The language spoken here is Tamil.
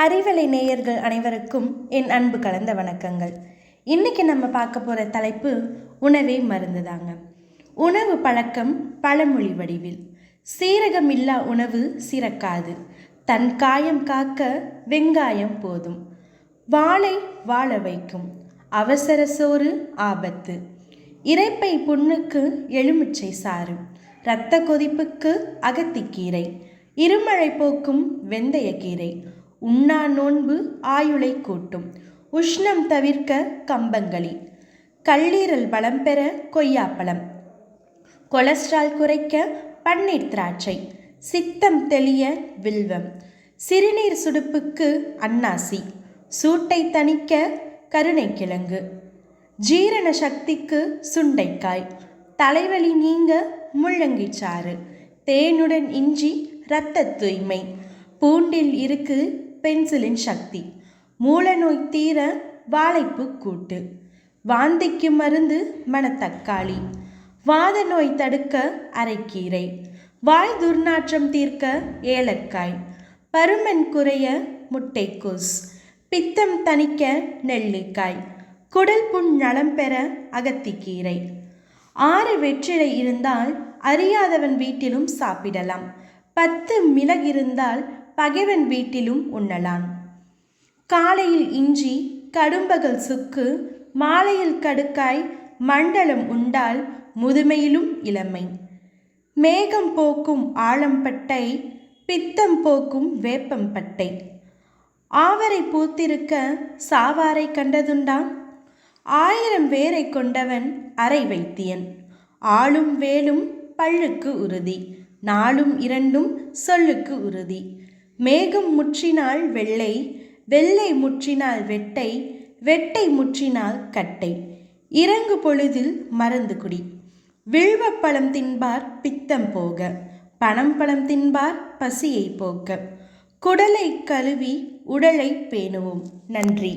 அறிவலை நேயர்கள் அனைவருக்கும் என் அன்பு கலந்த வணக்கங்கள். இன்னைக்கு நம்ம பார்க்க போகிற தலைப்பு உணவே மருந்து தாங்க. உணவு பழக்கம் பழமொழி வடிவில். சீரகம் இல்லா உணவு சிறக்காது, தன் காயம் காக்க வெங்காயம் போதும், வாளை வாழ வைக்கும், அவசர சோறு ஆபத்து, இரைப்பை புண்ணுக்கு எலுமிச்சை சாறு, இரத்த கொதிப்புக்கு அகத்திக்கீரை, இருமழை போக்கும் வெந்தயக்கீரை, உண்ணா நோன்பு ஆயுளை கூட்டும், உஷ்ணம் தவிர்க்க கம்பங்களி, கல்லீரல் பலம் பெற கொய்யாப்பழம், கொலஸ்ட்ரால் குறைக்க பன்னீர் திராட்சை, சித்தம் தெளிய வில்வம், சிறுநீர் சுடுப்புக்கு அன்னாசி, சூட்டை தணிக்க கருணைக்கிழங்கு, ஜீரண சக்திக்கு சுண்டைக்காய், தலைவலி நீங்க முள்ளங்கி சாறு, தேனுடன் இஞ்சி இரத்த தூய்மை, பூண்டில் இருக்கு பென்சிலின் சக்தி, மூலநோய் தீர வாழைப்பு கூட்டு, வாந்திக்கு மருந்து மணத்தக்காளி, வாத நோய் தடுக்க அரைக்கீரை, வாய் துர்நாற்றம் தீர்க்க ஏலக்காய், பருமன் குறைய முட்டைக்கோஸ், பித்தம் தணிக்க நெல்லிக்காய், குடல் புண் நலம் பெற அகத்திக்கீரை. 6 வெற்றிலை இருந்தால் அறியாதவன் வீட்டிலும் சாப்பிடலாம். 10 மிளகு இருந்தால் பகைவன் வீட்டிலும் உண்ணலாம். காலையில் இஞ்சி கடும்பகல் சுக்கு, மாலையில் கடுக்காய் மண்டலம் உண்டால் முதுமையிலும் இளமை. மேகம் போக்கும் ஆலம்பட்டை, பித்தம் போக்கும் வேப்பம்பட்டை, ஆவரை பூத்திருக்க சாவாரை கண்டதுண்டா? 1000 வேரை கொண்டவன் அரை வைத்தியன், ஆளும் வேலும் பல்லுக்கு உறுதி, 4ம் 2ம் சொல்லுக்கு உறுதி. மேகம் முற்றினால் வெள்ளை, வெள்ளை முற்றினால் வெட்டை, வெட்டை முற்றினால் கட்டை, இறங்கு பொழுதில் மறந்து குடி. வில்வப்பழம் தின்பார் பித்தம் போக, பனம்பழம் தின்பார் பசியை போக்க, குடலை கழுவி உடலை பேணுவோம். நன்றி.